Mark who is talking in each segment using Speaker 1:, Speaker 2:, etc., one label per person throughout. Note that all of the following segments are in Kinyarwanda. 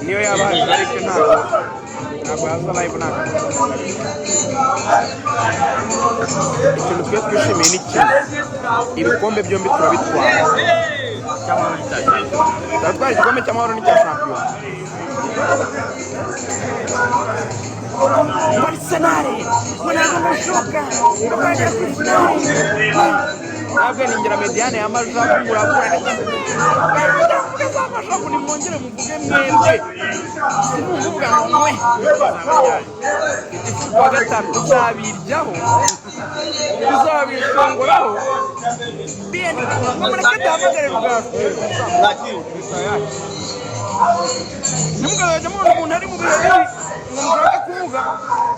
Speaker 1: niyo yabaye ariko ntabwo yaza live ntabwo ikintu twe twishimiye ni kimwe ibikombe byombi turabitwara turatwara igikombe cy'amahoro n'icya shampiyona Arsenal mwana mushoka bakajya kuri finale nabwe ningira mediane y'amaja kuragura amashoko ni mwongere muvuge mwebwe simuvuga mwe kwa gatatu zabiryaho bizabishongoraho bien mureke dahamagare rugazwe nimugabanya umuntu ari mu birori mushaka kuvuga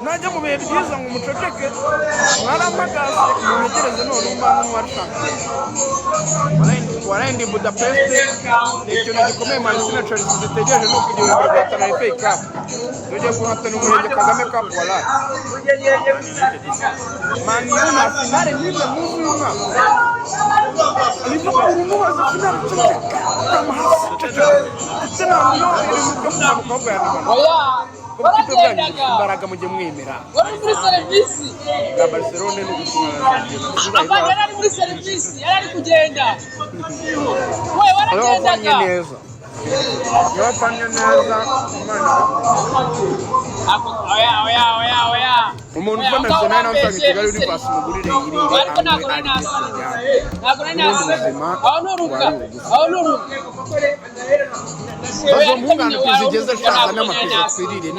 Speaker 1: najya mu bihe byiza ngo muceceke mwaramagaze mutegereze none umva nk'uwashaka waraindi Budapest ikintu gikomeye Manchester na Chelsea zitegereje no kugira ngo bahatana FA Cup tujye guhatana umurenge Kagame Cup wala Man U na finale niba muzuma Liverpool mubaza finale ceceka amahasi ceceka imbaraga mujye mwemera
Speaker 2: wari muri serivisi
Speaker 1: ya Barcelona no gushyira
Speaker 2: yari muri serivisi yari kugenda we waragendaga
Speaker 1: neza yafanye neza
Speaker 2: oya
Speaker 1: umuntu ufana Arsenal nawe utanga Kigali uri basi mugurire irire
Speaker 2: ariko ntabwo nari aho nuruka
Speaker 1: bazo mungana kuzigeza shaza n'amapeso twirire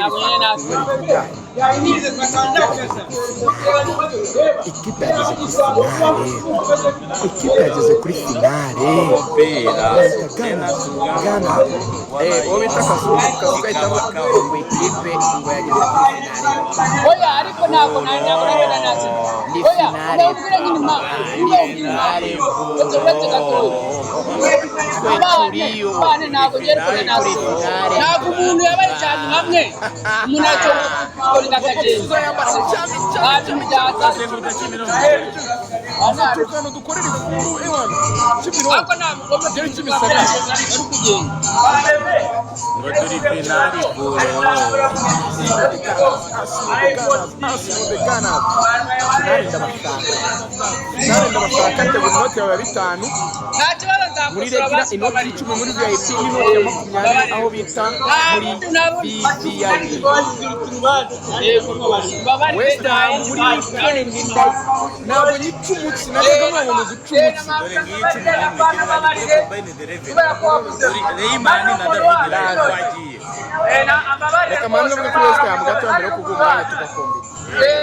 Speaker 1: ikipe yageze kuri finale Gana obita kasuka itaba ngo ikipe ngo yageze kuri finale
Speaker 2: oya ariko ntabwo nabona nasi oya ndabwira nyine ma abana ntabwo ngera nasi ntabwo umuntu yabaye cyane hamwe umuntu acyo kuri ndakagenda baje mujyata
Speaker 1: tukano dukorera ifuru ewana kibiro
Speaker 2: ariko ntabwo
Speaker 1: gere kimisaka
Speaker 2: ari kugenda
Speaker 3: ngo turi finali
Speaker 1: ndabashaka tegura inoti yawe ya 5
Speaker 2: nta kibazo
Speaker 1: muri
Speaker 2: nzakosora
Speaker 1: regira inoti 10 muri VIP n'inoti ya 20 aho bita muri BDI West Ham muri weekend ntabwo nyicumutsi najyaga nkabona uducumutsi
Speaker 3: dore ngiki Neymar na David bagiye
Speaker 1: reka manze muri West Ham gato mbere yo kuguma hano tugakombe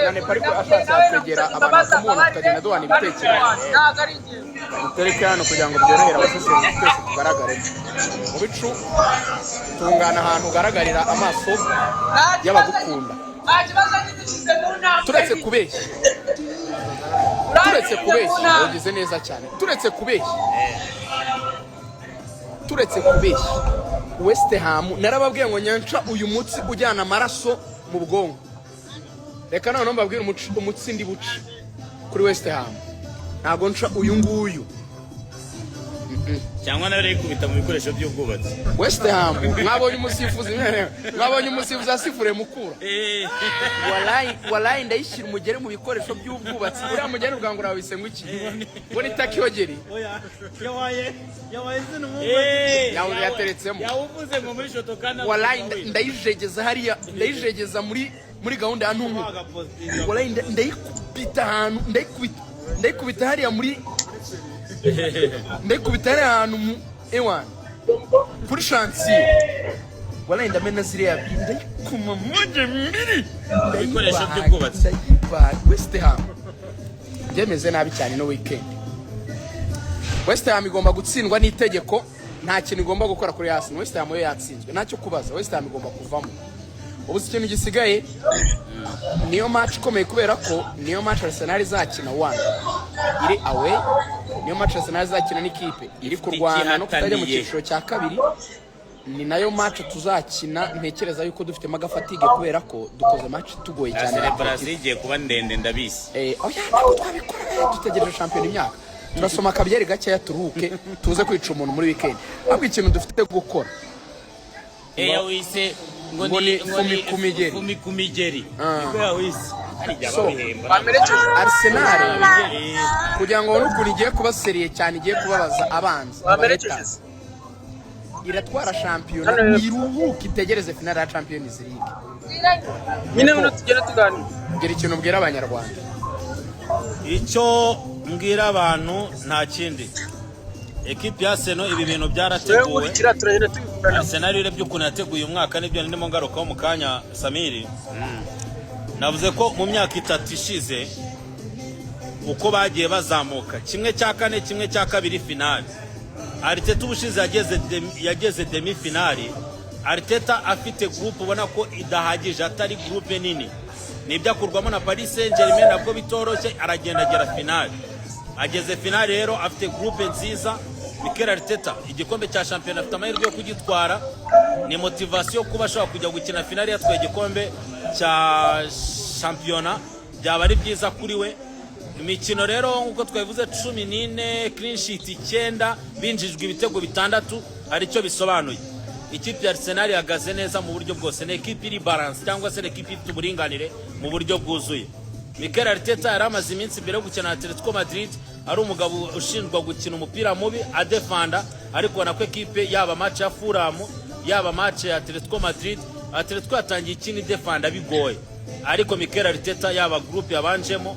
Speaker 1: nane pariko ashatse kwegera abantu kumubona tukagenda duhana ibitekerezo tereka hano kugira ngo byorohere abasesengura twese tugaragare mu bicu tungana ahantu ugaragarira amaso y'abagukunda turetse kubeshya ugize neza cyane turetse kubeshya West Ham narababwiye ngo nyanca uyu mutsi ujyana amaraso mu bwonko reka none mbabwira umutsi ndi buci kuri West Ham ntago nca uyu nguyu
Speaker 3: cyangwa nari kubita mu bikoresho by'ubwubatsi
Speaker 1: West Ham mwabonye umusifuzi asifure mukura wallahi ndayishyira umugere mu bikoresho by'ubwubatsi uriya mugere ubwangura wabise ngwiki ngo ni takiyogeri
Speaker 3: yawaye zino mu
Speaker 1: yawe yateretsemo
Speaker 3: yawuvuze ngo muri shotokana
Speaker 1: wallahi ndayijegeza hariya ndayijegeza muri gahunda ya ntungu wallahi ndayikubita ahantu ndayikubita hariya muri ndayikubita hariya ahantu mu ewan kuri chantier wallahi ndamena ziriya ndayikuma muje mbiri
Speaker 3: ibikoresho by'ubwubatsi
Speaker 1: West Ham byemeze nabi cyane no weekend West Ham igomba gutsindwa n'itegeko nta kintu igomba gukora kuri Arsenal West Ham yo yatsinzwe ntacyo kubaza West Ham igomba kuvamo ubu ikintu gisigaye niyo match ikomeye kubera ko niyo match Arsenal izakina 1 iri away niyo match Arsenal izakina n'ikipe iri kurwana no kutajya mu cyiciro cya kabiri ni nayo match tuzakina ntekereza yuko dufite magafatige kubera ko dukoze match tugoye cyane
Speaker 3: celebration igiye kuba ndende ndabisi
Speaker 1: oya ntabwo twabikora dutegereje champion imyaka turasoma akabyeri gakeya turuhuke tuze kwica umuntu muri weekend ahubwo ikintu dufite gukora
Speaker 3: yawise
Speaker 1: ngo ni Fumi
Speaker 3: kumigeri niko yawise
Speaker 1: so Arsenal kugira ngo n'ukuntu igiye kuba seriye cyane igiye kubabaza abanza iratwara shampiyona iruhuka itegereze finale ya Champions League
Speaker 2: nyine muno tugera tuganira
Speaker 1: ngira ikintu mbwira abanyarwanda
Speaker 3: icyo mbwira abantu nta kindi ekipi ya Arsenal ibi bintu byarateguwe Arsenal irebye ukuntu yateguye umwaka n'ibyo ndimo ngarukaho mu kanya Samiri navuze ko mu myaka 3 ishize uko bagiye bazamuka kimwe cya kane kimwe cya kabiri finale Arteta ubushize yageze demi finale Arteta afite groupe ubona ko idahagije atari groupe nini nibyo akurwamo na Paris Saint-Germain nabwo bitoroshye aragenda agera finale ageze finale rero afite groupe nziza Mikel Arteta igikombe cya champion afite amahirwe yo kugitwara ni motivation kuba ashobora kujya gukina finale yatwaye igikombe cya championnat byaba ari byiza kuri we imikino rero nkuko twavuze 14 clean sheet 9 binjijwe ibitego 6 ari cyo bisobanuye ikipe ya Arsenal yagaze neza mu buryo bwose ne equipe iri balance cyangwa se equipe ifite uburinganire mu buryo bwuzuye Mikel Arteta yaramaze iminsi mbere yo gukina Atletico Madrid ari umugabo ushinjwa gukina umupira mubi adefanda ariko na ko equipe yaba match ya Fulham yaba match ya Atletico Madrid Atletico yatangiye ikindi defanda bigoye ariko Mikel Arteta yaba groupe yabanjemo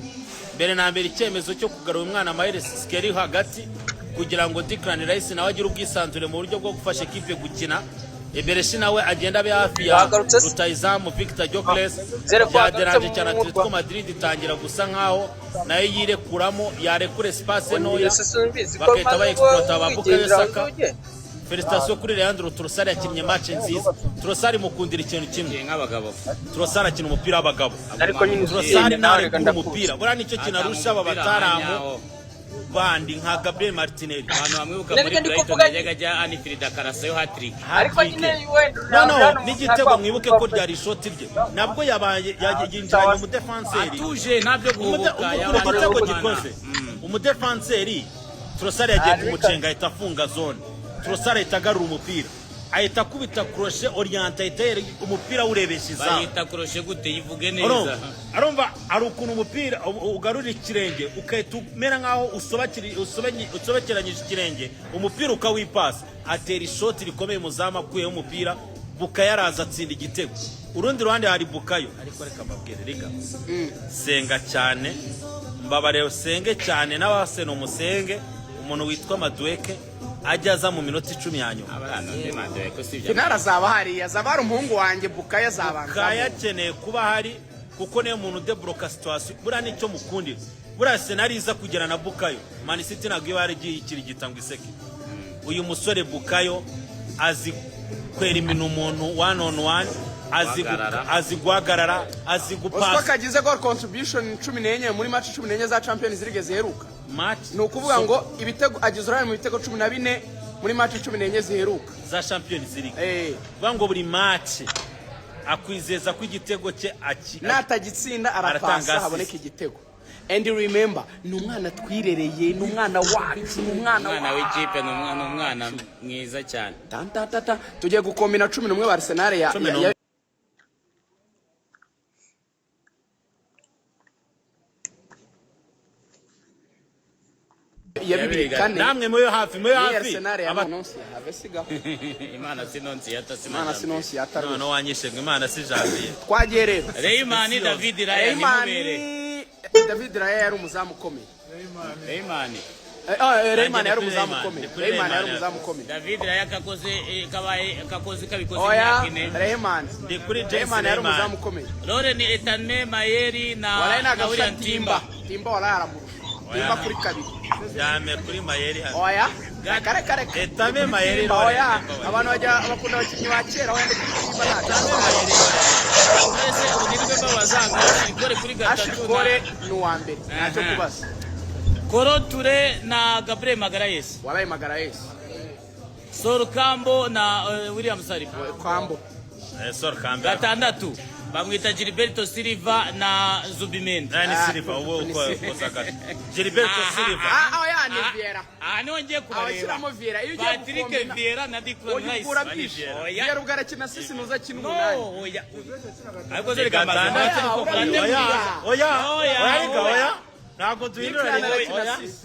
Speaker 3: mbere na mbere icyemezo cyo kugarura umwana Maheres Skeri hagati kugira ngo Declan Rice nawe agire ubwisanzure mu buryo bwo gufasha equipe gukina Ebereshi nawe agenda be hafi ya rutayizamu Victor Gyökeres byaderanje cyane Atletico Madrid itangira gusa nkaho nayo yirekuramo yarekure espace noya bakahita bayexploita Bukayo Saka Felicitation kuri Leandro Trossard yakinnye match nziza Trossard mukundira ikintu kimwe nk'abagabo Trossard akina umupira w'abagabo
Speaker 2: ariko nyine
Speaker 3: Trossard nawe umupira bora nicyo kinarusha aba bataramu bandi nka Gabriel Martinelli
Speaker 4: abantu bamwibuka muri Brighton yajyaga ajya Anfield akarasayo hat-trick
Speaker 2: ariko nyine
Speaker 3: no n'igitego mwibuke ko ryari shot rye nabwo yabaye yinjiranye mu defenseur
Speaker 4: atuje ntabyo guhubuka
Speaker 3: igitego gikoze umudefenseur Trossard yagiye kumucenga ahita afunga zone Trossard ahita agarura umupira ahita kubita crochet orienté umupira urebeshiza
Speaker 4: bayita crochet gute yivuge neza
Speaker 3: arumva ari ukuntu umupira ugarura ikirenge ukahita umera nkaho usobekeranyije ikirenge umupira ukawipasa atera ishoti rikomeye muzama kuye umupira Bukayo araza atsinda igitego urundi ruhande hari Bukayo ariko reka mbabwire rega senga cyane mbabare senge cyane n'abaseno umusenge umuntu witwa Madueke ajyaza mu minota 10 yanyuma
Speaker 1: finale azaba hari yazaba umuhungu wanjye Bukayo azabanza
Speaker 3: Bukayo akeneye kuba hari kuko niyo muntu debloka situation bura nicyo mukundira bura scenario iza kugera na Bukayo Man City nagwe baragiye ikirigita ngo iseke uyu musore Bukayo azi kwera iminu umuntu one on one azi guhagarara azi gupasa
Speaker 1: Oscar kagize goal contribution 14 muri match 14 za Champions League ziheruka ni ukuvuga ngo ibitego agize uruhare mu bitego 14 muri match 14 ziheruka
Speaker 3: za Champions League ngo buri match akwizeza ko igitego cye
Speaker 1: natagitsinda arapasa haboneka igitego and remember ni umwana twirereye ni umwana wacu ni umwana
Speaker 4: w'ikipe ni umwana mwiza cyane
Speaker 1: tugiye gukombina 11 ba Arsenal ya yabibiri kane
Speaker 3: namwe moyo hafi
Speaker 4: Imana sinonsi
Speaker 3: yata no wanyishe ngo Imana sijaziye
Speaker 1: twagiye rero
Speaker 4: Reymani David Raya
Speaker 1: David Raya yari umuzamu ukomeye
Speaker 4: Reymani
Speaker 1: yari umuzamu ukomeye
Speaker 4: David Raya kakoze kabikoze
Speaker 1: nyakine Reymani
Speaker 3: ndi kuri
Speaker 1: Reymani yari umuzamu ukomeye
Speaker 4: Lore ni Etane Mayeri na
Speaker 1: William Timba wala yaramurusha Timba kuri kabiri
Speaker 3: yame kuri Mayeri
Speaker 1: oya kare
Speaker 3: Etame Mayeri
Speaker 1: oya abantu bajya bakunda abakinnyi ba kera wende Timba
Speaker 4: Etame Mayeri ese ubunirwe babazanga ikore kuri gatatu
Speaker 1: kore ni uwa mbere ntacyo kubaza
Speaker 4: Koro Toure na Gabriel Magalhaes
Speaker 1: wabaye Magalhaes
Speaker 4: Sol Campbell na William Saliba
Speaker 1: Campbell
Speaker 3: Sol Campbell
Speaker 4: gatandatu bamwita Gilberto Silva na Zubimendi.
Speaker 3: Ni Silva uwo ukosaka. Gilberto Silva.
Speaker 1: Oya ni Vieira.
Speaker 4: Niho ngiye kubareba.
Speaker 1: Abashyiramo Vieira. Iyo ugiye
Speaker 4: Patrick Vieira na Declan Rice.
Speaker 1: Vieira ugarakina sisi nuza kina umunani.
Speaker 4: Oya. Ariko zeri kamazana.
Speaker 3: Oya. Ntabwo duhindura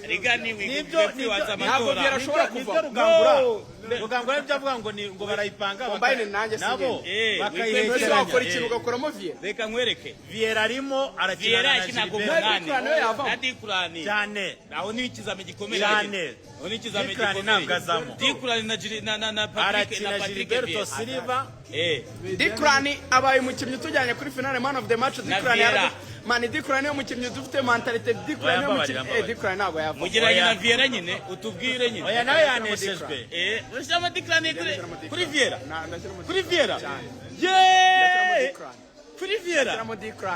Speaker 4: riga ni wikiwaza amatora.
Speaker 3: Nibyo Rugangura ibyo avuga ngo barayipanga nabo
Speaker 1: bakayihekera bakora ikintu ugakoramo Vieira.
Speaker 4: Reka nkwereke.
Speaker 3: Vieira arimo arakina na
Speaker 4: Declan
Speaker 3: cyane.
Speaker 4: Aho ni ikizame gikomeye
Speaker 3: cyane.
Speaker 4: Aho ni ikizame
Speaker 3: gikomeye.
Speaker 4: Declan na Patrick
Speaker 3: Gilberto Silva.
Speaker 1: Declan abaye umukinnyi tujyanye kuri finale man of the match. Declan Mani Declan yo mukinnyi dufite mentality. Declan yo mukinnyi Declan ntabwo yava.
Speaker 4: Mugeranye na Vieira nyine utubwire nyine.
Speaker 3: Oya nawe yaneshejwe.
Speaker 4: Urashama Declan kuri Vieira. Kuri Vieira. Kuri Vieira.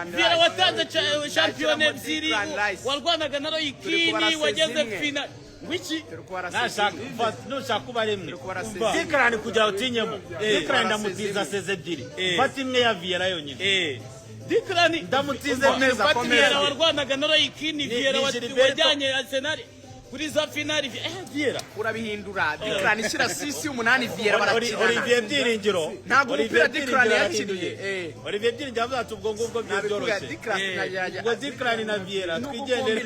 Speaker 4: Vieira watanze champion ebyiri warwanaga na Roy Keane wageze final. Wiki
Speaker 3: nushaka kuba rimwe Declan kugira utinyemo. Declan ndamutiza seze ebyiri. Fata imwe ya Vieira yonyine.
Speaker 4: Declan
Speaker 3: ndamutize neza
Speaker 4: Vieira warwanaga na Roy Keane. Vieira wajyanye Arsenal kuri za finali. Vieira
Speaker 1: urabihindura. Declan ishyira sisi umunani Vieira barakina.
Speaker 3: Olivier Byiringiro
Speaker 1: ntabwo umupira Declan yakiniye.
Speaker 3: Olivier Byiringiro avuga ati ubwo ngubwo byoroshye. Ubwo Declan na Vieira twigendere.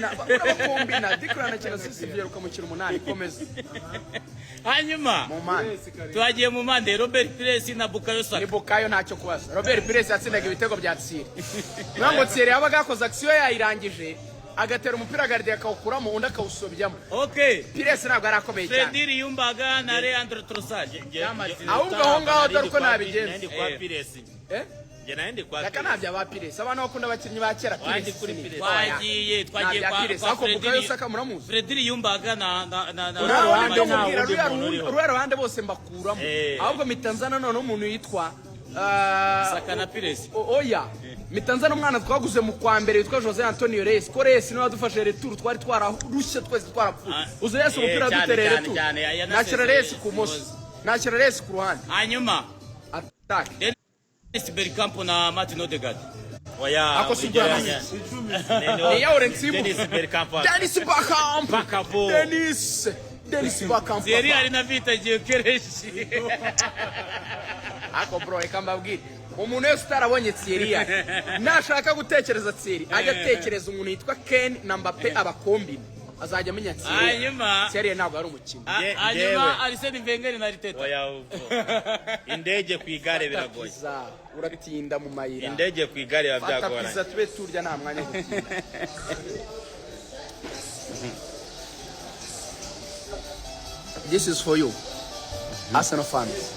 Speaker 1: Kombina Declan akina sisi Vieira ukamukira umunani komeza.
Speaker 4: Hanyuma twagiye mu mande Robert Pires na Bukayo Saka.
Speaker 1: Ni Bukayo ntacyo kubaza. Robert Pires yatsindaga ibitego bya Tsiri. Ngango Tsiri yabaga akoze action yayirangije agatera umupira Gardia akawukuramo undi akawusobyamo.
Speaker 4: Okay.
Speaker 1: Pires ntabwo arakomeye cyane.
Speaker 4: Freddy Yumbaga na Leandro Trossard.
Speaker 1: Ahubwo aho ngaho dore uko nabigenza.
Speaker 3: Kwa Pires. Naende kwa
Speaker 1: Pires. Yakanabya ba Pires. Abantu bakunda abakinnyi ba kera Pires.
Speaker 4: Twagiye kwa Freddy Yumbaga na
Speaker 1: Ruhande bose mbakuramo. Ahubwo mitanzana none umuntu yitwa
Speaker 4: Saka na Pires.
Speaker 1: Oya. Mitanzana umwana twaguze mu kwa mbere yitwa Jose Antonio Reyes. Ko Reyes niwe wadufashe retour twari twararushye twese twarapfuye. Uzo Yesu umupira duterere tu. Nakira Reyes ku moso. Nakira Reyes ku ruhande.
Speaker 4: Hanyuma
Speaker 1: attack.
Speaker 4: Dennis Bergkamp na Martin Odegaard.
Speaker 3: Oya.
Speaker 1: Akosubira. Ni ya Orensimu.
Speaker 3: Dennis Bergkamp.
Speaker 1: Dennis Bergkamp.
Speaker 4: Thierry ari na vita Gyökeres.
Speaker 1: Ako bro ikambabwira. Umuntu wese utarabonye Thierry nashaka gutekereza Thierry ajya atekereza umuntu yitwa Ken na Mbappe abakombi azajya amenya Thierry ntabwo ari umukino.
Speaker 4: Hanyuma Arsene Wenger na Arteta.
Speaker 3: Oya indege ku igare biragoye.
Speaker 1: Uratinda mu mayira.
Speaker 3: Indege ku igare babyagora.
Speaker 1: Fata pizza tube turya nta mwanya wo. This is for you, Arsenal fans.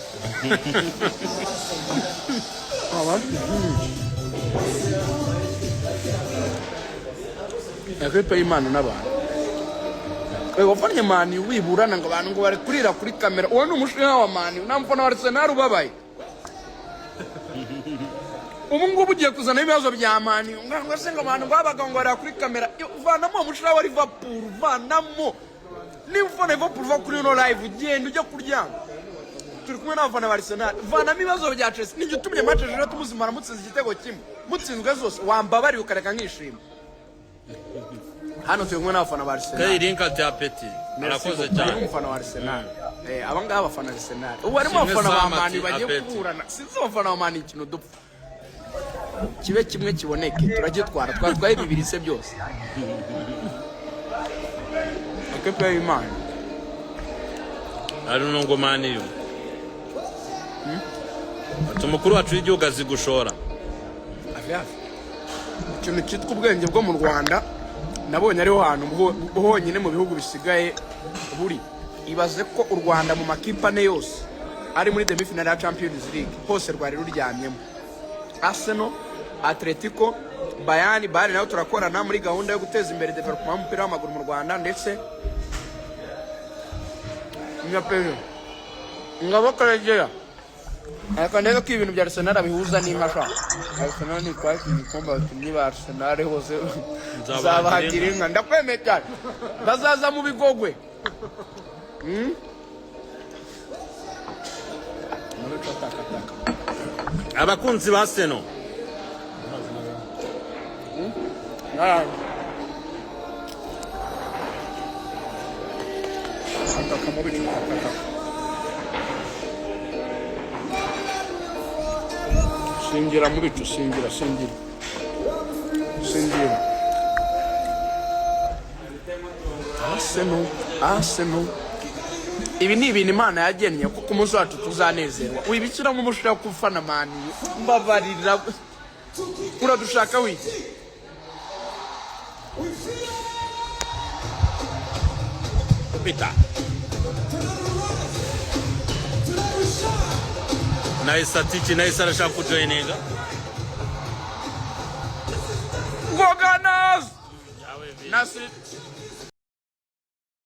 Speaker 1: Equipe y'Imana n'abantu. Wafanye mani wiburana ngo abantu ngo bari kurira kuri kamera. Uwo ni umushinga wa mani. Namfana wa Arsenal ubabaye. Ubu ngubu ugiye kuzana ibibazo bya mani. Ngo se ngo abantu babaga ngo bari kuri kamera. Vanamo umushinga wa Liverpool. Vanamo. Niba ufana Liverpool va kuri no live ugenda ujya kuryama. Turi kumwe n'abafana ba Arsenal. Vanamo ibibazo bya Chelsea. Ninjye utumye match ejo tumuzimara mutsinze igitego kimwe. Mutsinzwe zose wambabari ukareka nkishima. Hano turi kumwe n'abafana ba Arsenal.
Speaker 3: Kai rinka ta peti. Arakoze cyane.
Speaker 1: Umufana wa Arsenal. Abanga abafana ba Arsenal. Ubu arimo abafana ba Man bagiye kuburana. Sinzi abafana ba Man ikintu dupfa. Kibe kimwe kiboneke turagitwara twatwaye bibiri se byose. Equipe y'Imana.
Speaker 3: Ari nongo mani yo. Tumukuru wacu w'igihugu azigushora. Ikintu cyitwa ubwenge bwo mu Rwanda nabonye ariho hantu honyine mu bihugu bisigaye buri. Ibaze ko u Rwanda mu makipe ane yose ari muri demi final ya Champions League hose rwari ruryamyemo. Arsenal, Atletico, Bayern nayo turakorana muri gahunda yo guteza imbere development y'umupira w'amaguru mu Rwanda ndetse nyapejo ngabakaragera akandega ko ibintu bya Arsenal abihuza n'imasha. Arsenal ni kwa igikombe abakinnyi ba Arsenal hose zabagira inka ndakwemeka bazaza mu bigogwe. Abakunzi ba Arsenal
Speaker 1: Ataka mu bicu ataka. Singira mu bicu, singira. Arsenal. Ibi ni ibintu Imana yagennye ko ku munsi wacu tuzanezerwa. Wibikira mu mushaka kufana mani. Mbabarira. Uradushaka wiki.
Speaker 3: Peter. Nice atichi, nice arashaka kujoininga.
Speaker 1: Goganas! Nasri